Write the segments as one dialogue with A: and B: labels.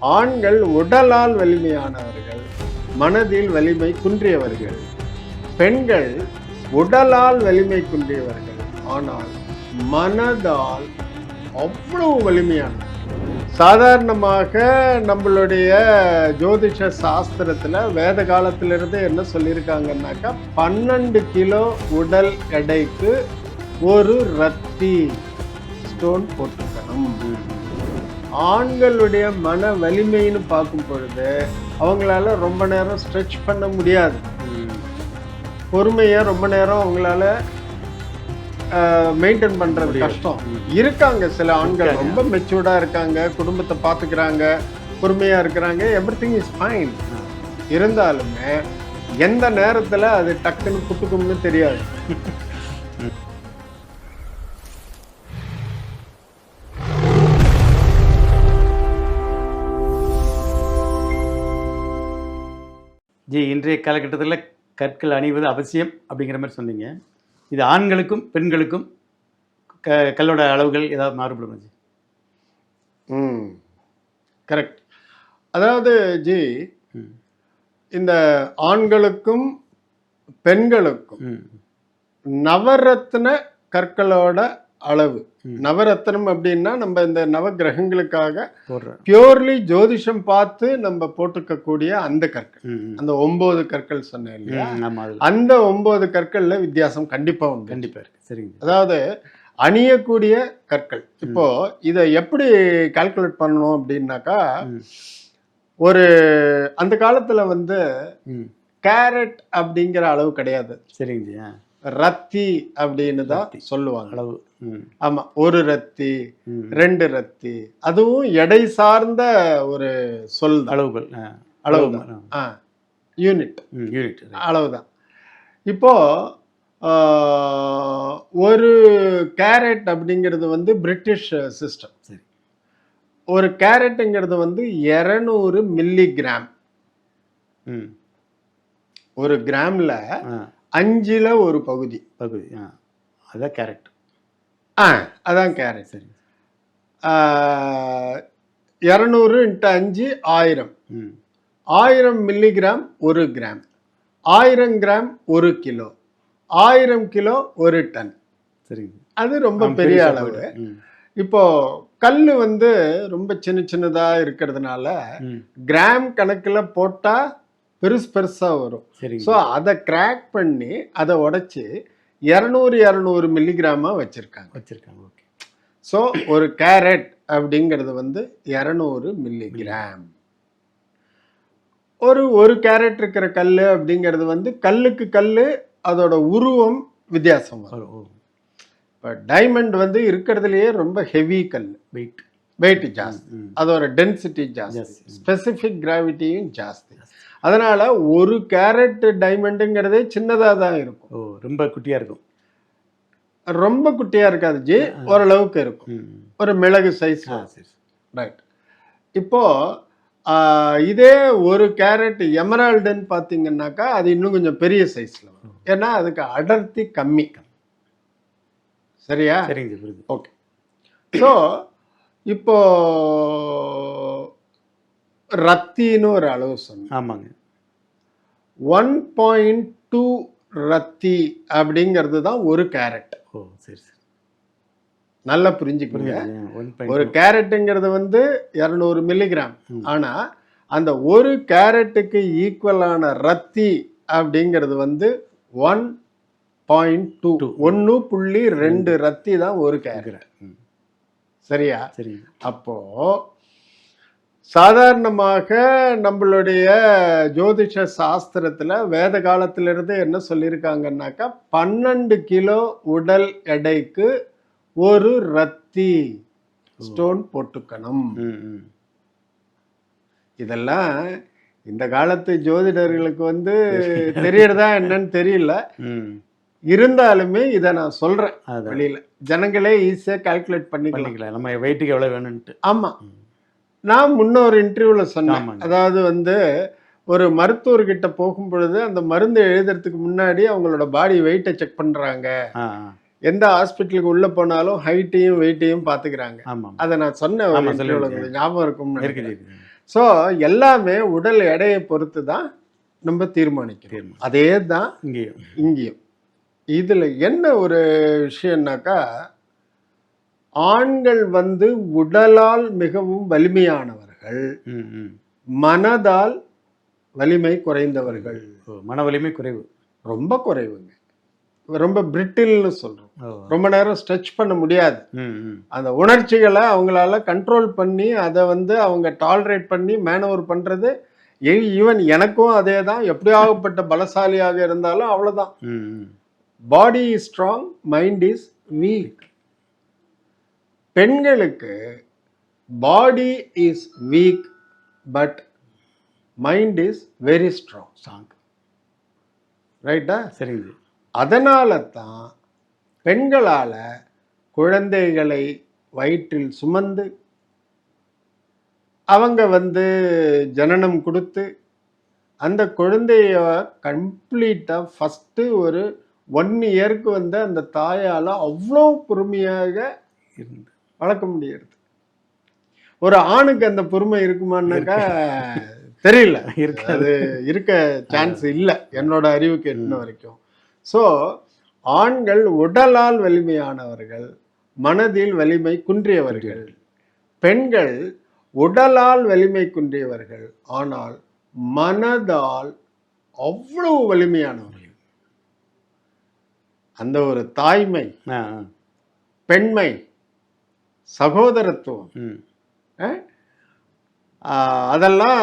A: ஆண்கள் உடலால் வலிமையானவர்கள், மனதில் வலிமை குன்றியவர்கள். பெண்கள் உடலால் வலிமை குன்றியவர்கள், ஆனால் மனதால் அவ்வளவு வலிமையானவர்கள். சாதாரணமாக நம்மளுடைய ஜோதிஷ சாஸ்திரத்துல வேத காலத்திலிருந்து என்ன சொல்லியிருக்காங்கன்னாக்கா 12 கிலோ உடல் எடைக்கு ஒரு ரத்தி ஸ்டோன் போட்டுக்கணும். ஆண்களுடைய மன வலிமைன்னு பார்க்கும் பொழுது அவங்களால ரொம்ப நேரம் ஸ்ட்ரெச் பண்ண முடியாது. பொறுமையை ரொம்ப நேரம் அவங்களால மெயின்டைன் பண்றது கஷ்டம். இருக்காங்க சில ஆண்கள் ரொம்ப மெச்சூர்டா இருக்காங்க, குடும்பத்தை பார்த்துக்கிறாங்க, பொறுமையா இருக்கிறாங்க, எவ்ரிதிங் இஸ் ஃபைன். இருந்தாலுமே எந்த நேரத்துல அது டக்குன்னு குட்டுக்கும்னு தெரியாது.
B: ஜி, இன்றைய காலகட்டத்தில் கற்கள் அணிவது அவசியம் அப்படிங்கிற மாதிரி சொன்னீங்க. இது ஆண்களுக்கும் பெண்களுக்கும் கல்லோட அளவுகள் ஏதாவது மாறுபடும் ஜி?
A: கரெக்ட். அதாவது ஜி, இந்த ஆண்களுக்கும் பெண்களுக்கும் நவரத்ன கற்களோட அளவு, நவரத்னம் அப்படின்னா நம்ம இந்த நவ கிரகங்களுக்காக பியூர்லி ஜோதிஷம் பார்த்து நம்ம போட்டுக்கக்கூடிய அந்த கற்கள், அந்த 9 கற்கள் சொன்னேன் இல்லையா, அந்த 9 கற்கள்ல வித்தியாசம் கண்டிப்பா உண்டு.
B: கண்டிப்பா இருக்கு. சரிங்க.
A: அதாவது அணியக்கூடிய கற்கள். இப்போ இதை எப்படி கால்குலேட் பண்ணணும் அப்படின்னாக்கா, ஒரு அந்த காலத்துல வந்து கேரட் அப்படிங்கிற அளவு கிடையாது.
B: சரிங்க.
A: ரத்தி அப்படின்னு தான் சொல்லுவாங்க
B: அளவு.
A: ஆமா, ஒரு ரத்தி, 2 ரத்தி, அதுவும் எடை சார்ந்த ஒரு சொல், அளவுகள், அளவுதான், யூனிட் அளவுதான். இப்போ ஒரு கேரட் அப்படிங்கிறது வந்து பிரிட்டிஷ் சிஸ்டம். சரி, ஒரு கேரட்டுங்கிறது வந்து 200 மில்லிகிராம். ஒரு கிராம்ல 5ல் ஒரு பகுதி.
B: அதான் கேரட்.
A: அதான் கேரட். சரி, 200 × 5 1000. 1000 மில்லிகிராம் ஒரு கிராம், 1000 கிராம் ஒரு கிலோ, 1000 கிலோ ஒரு டன். சரி, அது ரொம்ப பெரிய அளவு. இப்போ கல் வந்து ரொம்ப சின்ன சின்னதா இருக்கிறதுனால கிராம் கணக்குல போட்டா பெருசு பெருசா வரும். ஸோ அதை கிராக் பண்ணி அதை உடைச்சு 200 மில்லிகிராமா வச்சிருக்காங்க. ஓகே. ஸோ ஒரு கேரட் அப்படிங்கிறது வந்து 200 மில்லிகிராம். ஒரு கேரட் இருக்கிற கல் அப்படிங்கிறது வந்து கல்லுக்கு கல் அதோட உருவம் வித்தியாசம் வரும். இப்போ டைமண்ட் வந்து இருக்கிறதுலையே ரொம்ப ஹெவி கல், வெயிட் ஜாஸ்தி, அதோட டென்சிட்டி ஜாஸ்தி, ஸ்பெசிஃபிக் கிராவிட்டியும் ஜாஸ்தி. அதனால ஒரு கேரட் டைமண்டுங்கிறதே சின்னதாக தான் இருக்கும்.
B: ரொம்ப குட்டியா இருக்கும்.
A: ரொம்ப குட்டியா இருக்காது ஜி, ஓரளவுக்கு இருக்கும், ஒரு மிளகு சைஸ். ரைட். இப்போ இதே ஒரு கேரட் எமரால்டுன்னு பார்த்தீங்கன்னாக்கா அது இன்னும் கொஞ்சம் பெரிய சைஸ்ல வரும். ஏன்னா அதுக்கு அடர்த்தி கம்மி. சரியா? ஓகே. ஸோ இப்போ ரத்தின்னு ஒரு அளவு சொன்னேன்.
B: ஆமாங்க.
A: 1.2 ரத்தி அப்படிங்கிறது தான் ஒரு கேரட்.
B: சரி சரி,
A: நல்லா புரிஞ்சுக்கோங்க. ஒரு கேரட்டுங்கிறது வந்து 200 மில்லிகிராம். ஆனா அந்த ஒரு கேரட்டுக்கு ஈக்குவலான ரத்தி அப்படிங்கிறது வந்து 1.2, 1.2 ரத்தி தான் ஒரு கேரட். சரியா? சரி. அப்போ சாதாரணமாக நம்மளுடைய ஜோதிஷ சாஸ்திரத்துல வேத காலத்திலிருந்து என்ன சொல்லியிருக்காங்கன்னாக்கா 12 கிலோ உடல் எடைக்கு ஒரு ரத்தி ஸ்டோன் போட்டுக்கணும். இதெல்லாம் இந்த காலத்து ஜோதிடர்களுக்கு வந்து தெரியறதா என்னன்னு தெரியல. இருந்தாலுமே இதை நான் சொல்றேன் வெளியில, ஜனங்களே ஈஸியா கால்குலேட் பண்ணிக்கலாம்
B: நம்ம வெயிட்டுக்கு எவ்வளவு வேணும்ட்டு.
A: ஆமா, நான் முன்னொரு இன்டர்வியூல சொன்னேன். அதாவது வந்து ஒரு மருத்துவர்கிட்ட போகும் பொழுது அந்த மருந்து எழுதுறதுக்கு முன்னாடி அவங்களோட பாடி வெயிட்டை செக் பண்றாங்க. எந்த ஹாஸ்பிட்டலுக்கு உள்ள போனாலும் ஹைட்டையும் வெயிட்டையும் பாத்துக்கிறாங்க. அதை நான் சொன்னேன் ஞாபகம் இருக்கும். ஸோ எல்லாமே உடல் எடையை பொறுத்து தான் நம்ம தீர்மானிக்கிறோம். அதே தான் இங்கேயும். இதில் என்ன ஒரு விஷயம்னாக்கா, ஆண்கள் வந்து உடலால் மிகவும் வலிமையானவர்கள், மனதால் வலிமை குறைந்தவர்கள்.
B: மன வலிமை குறைவு,
A: ரொம்ப குறைவுங்க. ரொம்ப பிரிட்டில்னு சொல்றோம். ரொம்ப நேரம் ஸ்ட்ரெச் பண்ண முடியாது. அந்த உணர்ச்சிகளை அவங்களால கண்ட்ரோல் பண்ணி அதை வந்து அவங்க டாலரேட் பண்ணி மேனவர் பண்றது. ஈவன் எனக்கும் அதே தான். எப்படியாகப்பட்ட பலசாலியாக இருந்தாலும் அவ்வளவுதான். Body is strong, mind is weak. பெண்களுக்கு body is weak but mind is very strong. ரைட்டா?
B: சரிங்க.
A: அதனால தான் பெண்களால் குழந்தைகளை வயிற்றில் சுமந்து அவங்க வந்து ஜனனம் கொடுத்து அந்த குழந்தைய கம்ப்ளீட்டாக ஃபஸ்ட்டு ஒரு 1 இயருக்கு வந்து அந்த தாயால் அவ்வளோ பொறுமையாக
B: இருந்து
A: வளர்க்க முடியாது. ஒரு ஆணுக்கு அந்த பொறுமை இருக்குமான்னாக்கா தெரியல. அது இருக்க சான்ஸ் இல்லை என்னோட அறிவுக்கு எட்டின வரைக்கும். ஸோ ஆண்கள் உடலால் வலிமையானவர்கள், மனதில் வலிமை குன்றியவர்கள். பெண்கள் உடலால் வலிமை குன்றியவர்கள், ஆனால் மனதால் அவ்வளவு வலிமையானவர்கள். அந்த ஒரு தாய்மை, பெண்மை, சகோதரத்துவம், அதெல்லாம்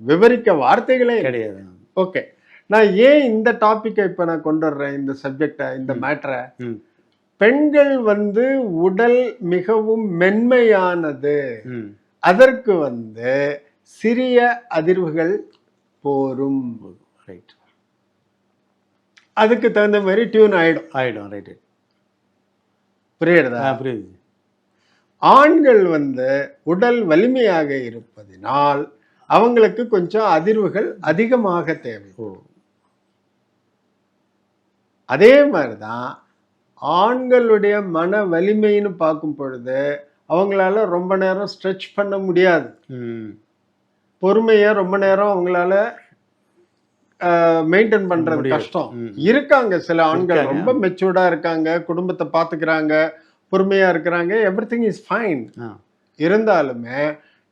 A: விவரிக்க வார்த்தைகளே
B: கிடையாது.
A: ஓகே, நான் ஏன் இந்த டாபிக்கை இப்போ நான் கொண்டு வர்றேன், இந்த சப்ஜெக்டை, இந்த மேட்டரை? பெண்கள் வந்து உடல் மிகவும் மென்மையானது. அதற்கு வந்து சிறிய அதிர்வுகள் போரும். ரைட். அதுக்கு தகுந்த மாதிரி டியூன் ஆயிடும். ரைட். புரியுறதா?
B: புரியுது.
A: ஆண்கள் வந்து உடல் வலிமையாக இருப்பதினால் அவங்களுக்கு கொஞ்சம் அதிர்வுகள் அதிகமாக தேவை. அதே மாதிரிதான் ஆண்களுடைய மன வலிமைன்னு பார்க்கும் பொழுது அவங்களால ரொம்ப நேரம் ஸ்ட்ரெச் பண்ண முடியாது. பொறுமையை ரொம்ப நேரம் அவங்களால மெயின்டைன் பண்றது கஷ்டம். இருக்காங்க சில ஆண்கள் ரொம்ப மெச்சூர்டா இருக்காங்க, குடும்பத்தை பார்த்துக்கிறாங்க, பொறுமையா இருக்கிறாங்க, எவ்ரிதிங் இஸ் ஃபைன். இருந்தாலுமே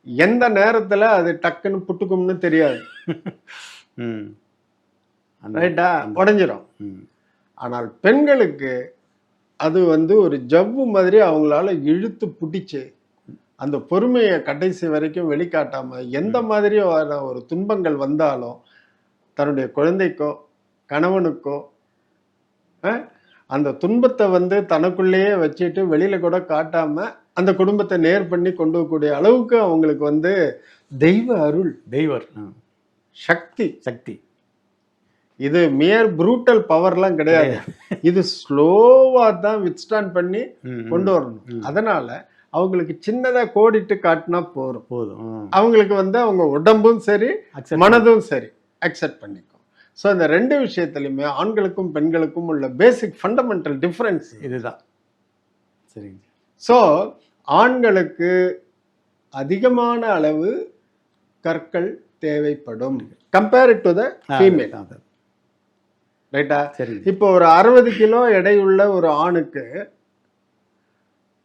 A: எந்த நேரத்துல அது டக்குன்னு புட்டுக்கும்னு தெரியாது. ரைட்டா? உடஞ்சிரும். ஆனால் பெண்களுக்கு அது வந்து ஒரு ஜவ்வு மாதிரி அவங்களால இழுத்து பிடிச்சு அந்த பொறுமையை கடைசி வரைக்கும் வெளிக்காட்டாம எந்த மாதிரியான ஒரு துன்பங்கள் வந்தாலும் தன்னுடைய குழந்தைக்கோ கணவனுக்கோ அந்த துன்பத்தை வந்து தனக்குள்ளேயே வச்சுட்டு வெளியில கூட காட்டாம அந்த குடும்பத்தை நேர் பண்ணி கொண்டு வரக்கூடிய அளவுக்கு அவங்களுக்கு வந்து தெய்வ அருள், சக்தி. இது மியர் ப்ரூட்டல் பவர்லாம் கிடையாது. இது ஸ்லோவா தான் வித்ஸ்டாண்ட் பண்ணி கொண்டு வரணும். அதனால அவங்களுக்கு சின்னதா கோடிட்டு காட்டினா போதும். அவங்களுக்கு வந்து அவங்க உடம்பும் சரி மனதும் சரி அக்செப்ட் பண்ணிக்கும். ஸோ இந்த 2 விஷயத்துலையுமே ஆண்களுக்கும் பெண்களுக்கும் உள்ள பேசிக் ஃபண்டமெண்டல் டிஃப்ரென்ஸ் இதுதான். சரிங்க. ஸோ ஆண்களுக்கு அதிகமான அளவு கற்கள் தேவைப்படும் கம்பேர்ட் டு த ஃபீமேல். ரைட்டா? இப்போ ஒரு 60 கிலோ எடையுள்ள ஒரு ஆணுக்கு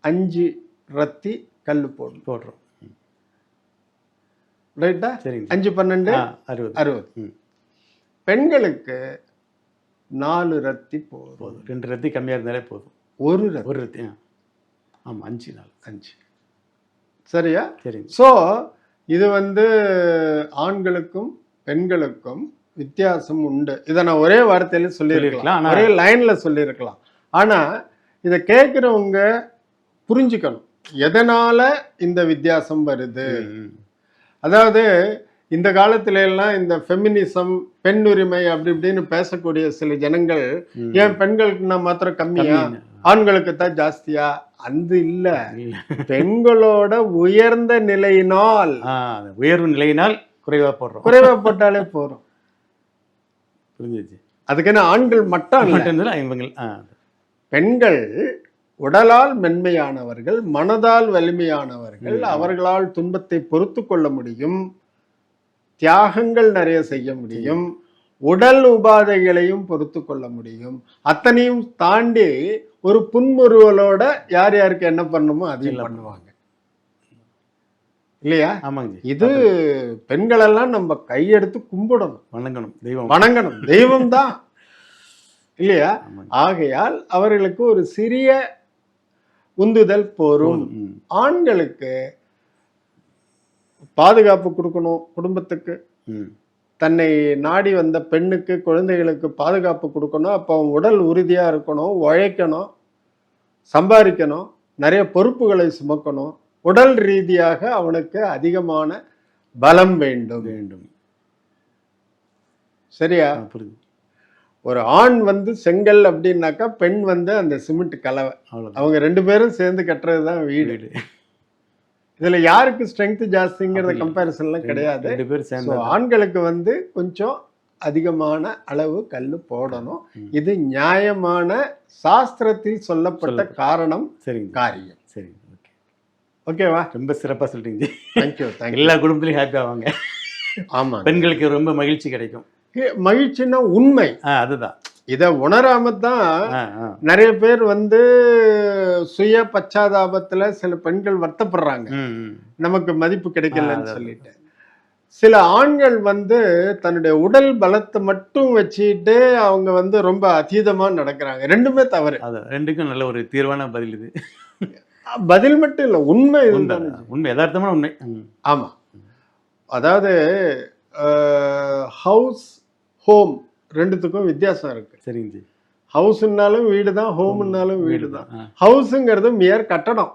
A: 5 ரத்தி கல் போடுறோம். ரைட்டா? 5 12 60. பெண்களுக்கு 4 ரத்தி போதும்.
B: 2 ரத்தி கம்மியா இருந்தாலே போதும்.
A: ஒரு
B: ரத்தி. ஆமா, 5.
A: சரியா? ஸோ இது வந்து ஆண்களுக்கும் பெண்களுக்கும் வித்தியாசம் உண்டு. இதை நான் ஒரே வார்த்தையில சொல்லியிருக்கலாம், ஒரே லைன்ல சொல்லியிருக்கலாம். ஆனா இதை கேட்கிறவங்க புரிஞ்சுக்கணும் எதனால இந்த வித்தியாசம் வருது. அதாவது இந்த காலத்துல எல்லாம் இந்த ஃபெமினிசம், பெண் உரிமை அப்படி இப்படின்னு பேசக்கூடிய சில ஜனங்கள், ஏன் பெண்களுக்கு மாத்திரம் கம்மியா, ஆண்களுக்கு தான் ஜாஸ்தியா? அந்த இல்ல, பெண்களோட உயர்ந்த நிலையினால்,
B: உயர்வு நிலையினால் குறைவா
A: போட்டாலே போறோம். அதுக்குன்னு ஆண்கள் மட்டும் பெண்கள் உடலால் மென்மையானவர்கள், மனதால் வலிமையானவர்கள், அவர்களால் துன்பத்தை பொறுத்து கொள்ள முடியும், தியாகங்கள் நிறைய செய்ய முடியும், உடல் உபாதைகளையும் பொறுத்து கொள்ள முடியும். அத்தனையும் தாண்டி ஒரு புன்முறுவலோட யார் யாருக்கு என்ன பண்ணுமோ அதையும் பண்ணுவாங்க இல்லையா?
B: ஆமாங்க.
A: இது பெண்களெல்லாம் நம்ம கையெடுத்து கும்பிடணும்,
B: வணங்கணும், தெய்வம்
A: வணங்கணும், தெய்வம் தான் இல்லையா? ஆகையால் அவர்களுக்கு ஒரு சிறிய உந்துதல் போரும். ஆண்களுக்கு பாதுகாப்பு கொடுக்கணும், குடும்பத்துக்கு தன்னை நாடி வந்த பெண்ணுக்கு குழந்தைகளுக்கு பாதுகாப்பு கொடுக்கணும். அப்போ அவன் உடல் உறுதியா இருக்கணும், உழைக்கணும், சம்பாதிக்கணும், நிறைய பொறுப்புகளை சுமக்கணும். உடல் ரீதியாக அவனுக்கு அதிகமான பலம் வேண்டும் வேண்டும். சரியா?
B: புரியுது.
A: ஒரு ஆண் செங்கல் அப்படின்னாக்கா பெண் அந்த சிமெண்ட் கலவை. அவங்க 2 பேரும் சேர்ந்து கட்டுறதுதான் வீடு. இதுல யாருக்கு ஸ்ட்ரென்த் ஜாஸ்திங்கிறத கம்பேரிசன்லாம் கிடையாது. ஆண்களுக்கு கொஞ்சம் அதிகமான அளவு கல்லு போடணும். இது நியாயமான சாஸ்திரத்தில் சொல்லப்பட்ட காரணம், காரியம்.
B: சரி,
A: ஓகேவா?
B: ரொம்ப சிறப்பா சொல்றீங்க.
A: தேங்க்யூ.
B: எல்லா குடும்பத்திலையும் ஹாப்பி ஆவாங்க.
A: ஆமா,
B: பெண்களுக்கு ரொம்ப மகிழ்ச்சி கிடைக்கும்.
A: மகிழ்ச்சின்னா உண்மை
B: அதுதான்.
A: இத உணராம தான் நிறைய பேர் சுய பச்சாதாபத்துல சில பெண்கள் வருத்தப்படுறாங்க, நமக்கு மதிப்பு கிடைக்கலன்னு சொல்லிட்டு. சில ஆண்கள் தன்னுடைய உடல் பலத்தை மட்டும் வச்சுட்டு அவங்க ரொம்ப அதீதமா நடக்கிறாங்க. ரெண்டுமே தவறு.
B: ரெண்டுக்கும் நல்ல ஒரு தீர்வான பதில் இது.
A: பதில் மட்டும் இல்ல, உண்மை,
B: உண்மை, யதார்த்தமான உண்மை.
A: ஆமா, அதாவது ஹவுஸ் ஹோம் ரெண்டுத்துக்கும் வித்தியாசம் இருக்கு.
B: சரிங்க.
A: ஹவுஸ்னாலும் வீடு தான், ஹோம்னாலும் வீடு தான். ஹவுஸுங்கிறது மியர் கட்டடம்.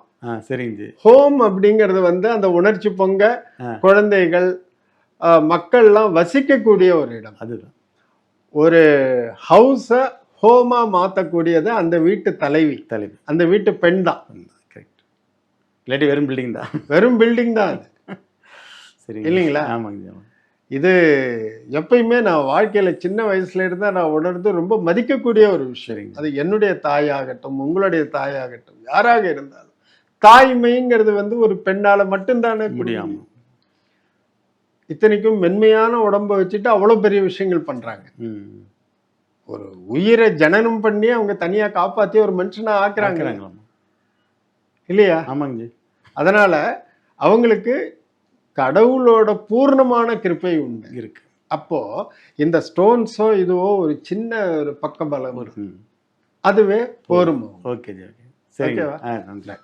B: சரிங்க.
A: ஹோம் அப்படிங்கிறது அந்த உணர்ச்சி பொங்க குழந்தைகள் மக்கள்லாம் வசிக்கக்கூடிய ஒரு இடம்.
B: அதுதான்.
A: ஒரு ஹவுஸ ஹோமா மாத்தக்கூடியது அந்த வீட்டு தலைவி, அந்த வீட்டு பெண் தான்.
B: இல்லாட்டி வெறும் பில்டிங் தான்.
A: வெறும் பில்டிங் தான் அது.
B: சரி
A: இல்லைங்களா?
B: ஆமாங்க.
A: இது எப்பயுமே நான் வாழ்க்கையில சின்ன வயசுல இருந்தா நான் உணர்ந்து ரொம்ப மதிக்கக்கூடிய ஒரு விஷயம். அது என்னுடைய தாயாகட்டும், உங்களுடைய தாயாகட்டும், யாராக இருந்தாலும் தாய்மைங்கிறது ஒரு பெண்ணால மட்டும்தானே முடியும். இத்தனைக்கும் மென்மையான உடம்ப வச்சுட்டு அவ்வளவு பெரிய விஷயங்கள் பண்றாங்க. ஒரு உயிரை ஜனனம் பண்ணி அவங்க தனியா காப்பாத்தி ஒரு மனுஷனா ஆக்குறாங்க இல்லையா?
B: ஆமாங்க.
A: அதனால அவங்களுக்கு கடவுளோட பூர்ணமான கிருபை உண்டு இருக்கு. அப்போ இந்த ஸ்டோன்ஸோ இதுவோ ஒரு சின்ன ஒரு பக்கபலம், அதுவே போரும்.
B: ஓகே. சரி, நன்றி.